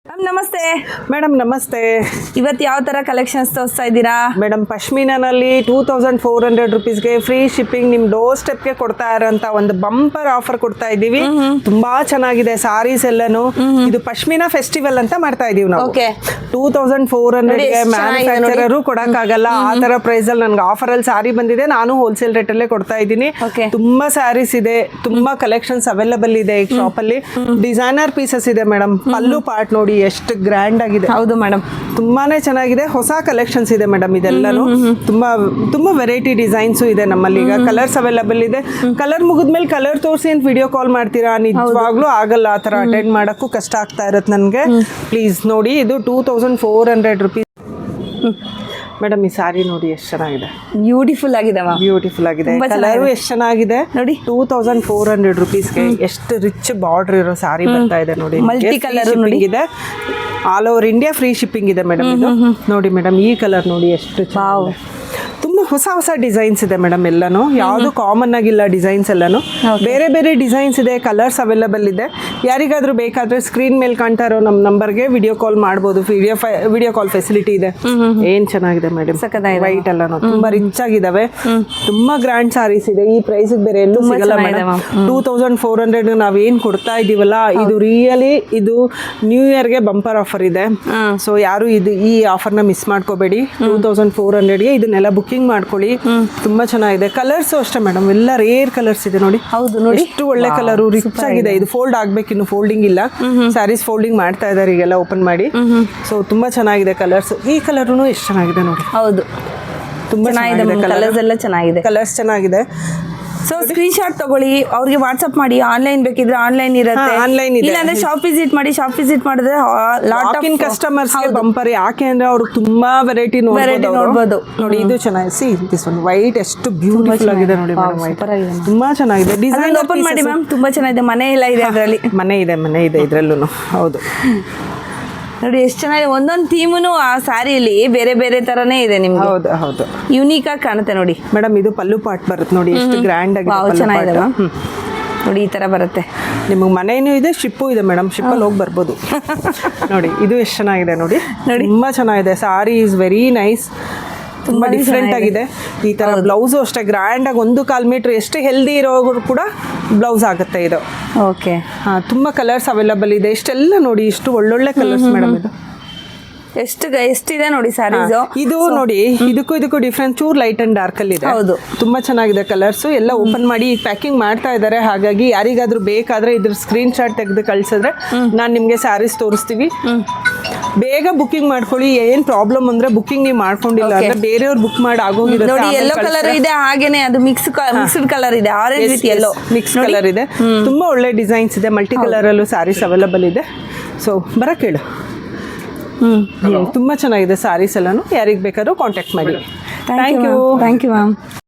Ma'am ನಮಸ್ತೆ. Madam ನಮಸ್ತೆ. ಇವತ್ತು ಯಾವ ತರ ಕಲೆಕ್ಷನ್ಸ್ ತೋರಿಸ್ತಾ ಇದ್ದೀರಾ? ಮೇಡಮ್ ಪಶ್ಮೀನಲ್ಲಿ 2400 rupeesಗೆ ಫ್ರೀ ಶಿಪ್ಪಿಂಗ್ ನಿಮ್ ಡೋರ್ ಸ್ಟೆಪ್ಗೆ ಕೊಡ್ತಾ ಇರೋಂತ ಒಂದು ಬಂಪರ್ ಆಫರ್ ಕೊಡ್ತಾ ಇದ್ದೀವಿ. ತುಂಬಾ ಚೆನ್ನಾಗಿದೆ ಸಾರೀಸ್ ಎಲ್ಲಾನು. ಇದು ಪಶ್ಮೀನಾ ಫೆಸ್ಟಿವಲ್ ಅಂತ ಮಾಡ್ತಾ ಇದೀವಿ ನಾವು. 2400ಗೆ ಮ್ಯಾನುಫ್ಯಾಕ್ಚರರ್ ಕೊಡಕ್ಕಾಗಲ್ಲ ಆ ತರ ಪ್ರೈಸ್ ಅಲ್ಲಿ ನನ್ಗೆ ಆಫರ್ ಅಲ್ಲಿ ಸಾರಿ ಬಂದಿದೆ. ನಾನು ಹೋಲ್ಸೇಲ್ ರೇಟ್ ಅಲ್ಲೇ ಕೊಡ್ತಾ ಇದ್ದೀನಿ. ತುಂಬಾ ಸ್ಯಾರೀಸ್ ಇದೆ, ತುಂಬಾ ಕಲೆಕ್ಷನ್ಸ್ ಅವೈಲಬಲ್ ಇದೆ ಈ ಶಾಪ್ ಅಲ್ಲಿ. ಡಿಸೈನರ್ ಪೀಸಸ್ ಇದೆ ಮೇಡಮ್. ಪಲ್ಲು ಪಾರ್ಟ್ ನೋಡಿ ಎಷ್ಟು ಗ್ರ್ಯಾಂಡ್ ಆಗಿದೆ. ಹೌದು ಮೇಡಮ್, ತುಂಬಾನೇ ಚೆನ್ನಾಗಿದೆ. ಹೊಸ ಕಲೆಕ್ಷನ್ಸ್ ಇದೆ ಮೇಡಮ್ ಇದೆಲ್ಲಾನು. ತುಂಬಾ ವೆರೈಟಿ ಡಿಸೈನ್ಸ್ ಇದೆ ನಮ್ಮಲ್ಲಿ. ಈಗ ಕಲರ್ಸ್ ಅವೈಲಬಲ್ ಇದೆ. ಕಲರ್ ಮುಗಿದ್ಮೇಲೆ ಕಲರ್ ತೋರಿಸಿ ಅಂತ ವಿಡಿಯೋ ಕಾಲ್ ಮಾಡ್ತೀರಾ? ನಿಜವಾಗ್ಲೂ ಆಗಲ್ಲ, ಆ ತರ ಅಟೆಂಡ್ ಮಾಡಕ್ಕೂ ಕಷ್ಟ ಆಗ್ತಾ ಇರತ್ತೆ ನನಗೆ. ಪ್ಲೀಸ್ ನೋಡಿ, ಇದು 2400 rupees. ಮೇಡಮ್ ಈ ಸಾರಿ ನೋಡಿ ಎಷ್ಟು ಚೆನ್ನಾಗಿದೆ, ಬ್ಯೂಟಿಫುಲ್ ಆಗಿದೆ. ಬ್ಯೂಟಿಫುಲ್ ಆಗಿದೆ. ಕಲರ್ ಎಷ್ಟು ಚೆನ್ನಾಗಿದೆ ನೋಡಿ. 2400 rupeesಗೆ ಎಷ್ಟು ರಿಚ್ ಬಾರ್ಡರ್ ಇರೋ ಸಾರಿ ಬರ್ತಾ ಇದೆ ನೋಡಿ. ಮಲ್ಟಿ ಕಲರ್ ಇದೆ, all over India free shipping ಇದೆ ಮೇಡಮ್. ಇದು ನೋಡಿ ಮೇಡಮ್, ಈ ಕಲರ್ ನೋಡಿ ಎಷ್ಟು ಚೆನ್ನಾಗಿದೆ. ತುಂಬಾ ಹೊಸ ಹೊಸ ಡಿಸೈನ್ಸ್ ಇದೆ ಮೇಡಮ್. ಎಲ್ಲಾನು ಯಾವುದು ಕಾಮನ್ ಆಗಿಲ್ಲ ಡಿಸೈನ್ಸ್ ಎಲ್ಲಾನು. ಬೇರೆ ಬೇರೆ ಡಿಸೈನ್ಸ್ ಇದೆ, ಕಲರ್ಸ್ ಅವೈಲಬಲ್ ಇದೆ. ಯಾರಿಗಾದ್ರೂ ಬೇಕಾದ್ರೆ ಸ್ಕ್ರೀನ್ ಮೇಲೆ ಕಾಣ್ತಾ ಇರೋ ನಮ್ಮ ನಂಬರ್ಗೆ ವಿಡಿಯೋ ಕಾಲ್ ಮಾಡ್ಬೋದು. ವಿಡಿಯೋ ಕಾಲ್ ಫೆಸಿಲಿಟಿ ಇದೆ. ಏನ್ ಚೆನ್ನಾಗಿದೆ ಮೇಡಮ್, ವೈಟ್ ಎಲ್ಲಾನು ತುಂಬಾ ರಿಚ್ ಆಗಿದಾವೆ. ತುಂಬಾ ಗ್ರ್ಯಾಂಡ್ ಸಾರೀಸ್ ಇದೆ. ಈ ಪ್ರೈಸ್ ಬೇರೆ ಎಲ್ಲೂ ಸಿಗಲ್ಲ ಮೇಡಮ್. 2400 ನಾವೇನ್ ಕೊಡ್ತಾ ಇದೀವಲ್ಲ, ಇದು ರಿಯಲಿ ಇದು ನ್ಯೂ ಇಯರ್ಗೆ ಬಂಪರ್ ಆಫರ್ ಇದೆ. ಸೊ ಯಾರು ಈ ಆಫರ್ನ ಮಿಸ್ ಮಾಡ್ಕೋಬೇಡಿ. 2400ಗೆ ಇದನ್ನೆಲ್ಲ ಬುಕ್ಕಿಂಗ್ ಮಾಡ್ಕೊಳ್ಳಿ. ತುಂಬಾ ಚೆನ್ನಾಗಿದೆ. ಕಲರ್ಸ್ ಅಷ್ಟೇ ಮೇಡಮ್, ಎಲ್ಲ ರೇರ್ ಕಲರ್ಸ್ ಇದೆ ನೋಡಿ. ಹೌದು ನೋಡಿ, ಎಷ್ಟು ಒಳ್ಳೆ ಕಲರ್, ರಿಚ್ ಆಗಿದೆ. ಇದು ಫೋಲ್ಡ್ ಆಗ್ಬೇಕು, ಇನ್ನು ಫೋಲ್ಡಿಂಗ್ ಇಲ್ಲ. ಸ್ಯಾರೀಸ್ ಫೋಲ್ಡಿಂಗ್ ಮಾಡ್ತಾ ಇದಾರೆ ಈಗೆಲ್ಲ ಓಪನ್ ಮಾಡಿ. ಸೊ ತುಂಬಾ ಚೆನ್ನಾಗಿದೆ ಕಲರ್ಸ್. ಈ ಕಲರ್ನು ಎಷ್ಟು ಚೆನ್ನಾಗಿದೆ ನೋಡಿ. ಹೌದು, ತುಂಬಾ ಚೆನ್ನಾಗಿದೆ. ಕಲರ್ಸ್ ಎಲ್ಲ ಚೆನ್ನಾಗಿದೆ, ಕಲರ್ಸ್ ಚೆನ್ನಾಗಿದೆ. ಸೊ ಸ್ಕ್ರೀನ್ ಶಾಟ್ ತಗೊಳ್ಳಿ, ಅವ್ರಿಗೆ ವಾಟ್ಸ್ಆಪ್ ಮಾಡಿ. ಆನ್ಲೈನ್ ಬೇಕಿದ್ರೆ ಆನ್ಲೈನ್ ಇರುತ್ತೆ, ಆನ್ಲೈನ್ ಇದೆ. ಇಲ್ಲಾಂದ್ರೆ ಶಾಪ್ ವಿಸಿಟ್ ಮಾಡಿ. ಶಾಪ್ ವಿಸಿಟ್ ಮಾಡಿದ್ರೆ ಲಾಟ್ ಆಫ್ ಕಸ್ಟಮರ್ಸ್ ಬಂಪರ್. ಯಾಕೆ ಅಂದ್ರೆ ಅವ್ರು ತುಂಬಾ ವೆರೈಟಿ ನೋಡ್ಬೋದು ನೋಡಿ. ಇದು ಚೆನ್ನಾಗಿ ಸಿ ದಿಸ್ ಒನ್ ವೈಟ್ ಎಷ್ಟು ಬ್ಯೂಟಿಫುಲ್ ಆಗಿದೆ ನೋಡಿ ಮೇಡಮ್. ತುಂಬಾ ಚೆನ್ನಾಗಿದೆ. ಡಿಸೈನ್ ಓಪನ್ ಮಾಡಿ ಮ್ಯಾಮ್, ತುಂಬಾ ಚೆನ್ನಾಗಿದೆ. ಮನೆ ಎಲ್ಲ ಇದೆ ಅದರಲ್ಲಿ. ಮನೆ ಇದೆ ಇದ್ರಲ್ಲೂ. ಹೌದು ನೋಡಿ ಎಷ್ಟು ಚೆನ್ನಾಗಿದೆ. ಒಂದೊಂದು ಥೀಮುನು ಆ ಸ್ಯಾರಿಯಲ್ಲಿ ಬೇರೆ ಬೇರೆ ತರನೇ ಇದೆ ನಿಮ್ಗೆ. ಹೌದು ಯುನೀಕ್ ಆಗಿ ಕಾಣುತ್ತೆ ನೋಡಿ ಮೇಡಮ್. ಇದು ಪಲ್ಲು ಪಾರ್ಟ್ ಬರುತ್ತೆ ನೋಡಿ, ಎಷ್ಟು ಗ್ರ್ಯಾಂಡ್ ಆಗಿ ಚೆನ್ನಾಗಿದೆ ನೋಡಿ. ಈ ತರ ಬರುತ್ತೆ. ನಿಮಗೆ ಮನೇನೂ ಇದೆ, ಶಿಪ್ಪು ಇದೆ ಮೇಡಮ್. ಶಿಪ್ಪಲ್ಲಿ ಹೋಗಿ ಬರ್ಬೋದು ನೋಡಿ. ಇದು ಎಷ್ಟು ಚೆನ್ನಾಗಿದೆ ನೋಡಿ. ತುಂಬಾ ಚೆನ್ನಾಗಿದೆ. ಸಾರಿ ಈಸ್ ವೆರಿ ನೈಸ್. ತುಂಬಾ ಡಿಫ್ರೆಂಟ್ ಆಗಿದೆ. ಈ ತರ ಬ್ಲೌಸು ಅಷ್ಟೇ ಗ್ರ್ಯಾಂಡ್ ಆಗಿ 1.25 ಮೀಟರ್ ಎಷ್ಟು ಹೆಲ್ದಿ ಇರೋರು ಕೂಡ ಬ್ಲೌಸ್ ಆಗುತ್ತೆ ಇದು. ಓಕೆ, ತುಂಬಾ ಕಲರ್ಸ್ ಅವೈಲಬಲ್ ಇದೆ. ಇಷ್ಟೆಲ್ಲ ನೋಡಿ, ಇಷ್ಟು ಒಳ್ಳೊಳ್ಳೆ ಕಲರ್ಸ್ ಮೇಡಮ್. ಇದು ಎಷ್ಟಿದೆ ನೋಡಿ ಸ್ಯಾರೀಸ್. ಇದು ನೋಡಿ, ಇದಕ್ಕೂ ಡಿಫ್ರೆಂಟ್, ಚೂರ್ ಲೈಟ್ ಅಂಡ್ ಡಾರ್ಕ್ ಅಲ್ಲಿ ಇದೆ. ಹೌದು, ತುಂಬಾ ಚೆನ್ನಾಗಿದೆ ಕಲರ್ಸ್. ಎಲ್ಲ ಓಪನ್ ಮಾಡಿ ಪ್ಯಾಕಿಂಗ್ ಮಾಡ್ತಾ ಇದ್ದಾರೆ. ಹಾಗಾಗಿ ಯಾರಿಗಾದ್ರೂ ಬೇಕಾದ್ರೆ ಇದ್ರ ಸ್ಕ್ರೀನ್ ಶಾಟ್ ತೆಗೆದು ಕಳ್ಸಿದ್ರೆ ನಾನು ನಿಮ್ಗೆ ಸ್ಯಾರೀಸ್ ತೋರಿಸ್ತೀವಿ. ಬೇಗ ಬುಕಿಂಗ್ ಮಾಡ್ಕೊಳ್ಳಿ. ಏನ್ ಪ್ರಾಬ್ಲಮ್ ಅಂದ್ರೆ ಬುಕಿಂಗ್ ನೀವು ಮಾಡ್ಕೊಂಡಿಲ್ಲ ಅಂದ್ರೆ ಬೇರೆಯವ್ರು ಬುಕ್ ಮಾಡಿ ಆಗೋಗಿರುತ್ತೆ. ನೋಡಿ ಯೆಲ್ಲೋ ಕಲರ್ ಇದೆ, ಹಾಗೇನೆ ಅದು ಮಿಕ್ಸ್ಡ್ ಕಲರ್ ಇದೆ, orange with yellow mix colour ಇದೆ. ತುಂಬಾ ಒಳ್ಳೆ ಡಿಸೈನ್ಸ್ ಇದೆ. ಮಲ್ಟಿ ಕಲರ್ ಅಲ್ಲೂ ಸ್ಯಾರೀಸ್ ಅವೈಲಬಲ್ ಇದೆ. ಸೊ ಬರಕ್ ಹೇಳು. ತುಂಬಾ ಚೆನ್ನಾಗಿದೆ ಸಾರೀಸ್ ಎಲ್ಲಾನು. ಯಾರಿಗೆ ಬೇಕಾದ್ರೂ ಕಾಂಟ್ಯಾಕ್ಟ್ ಮಾಡಿ. Thank you ma'am.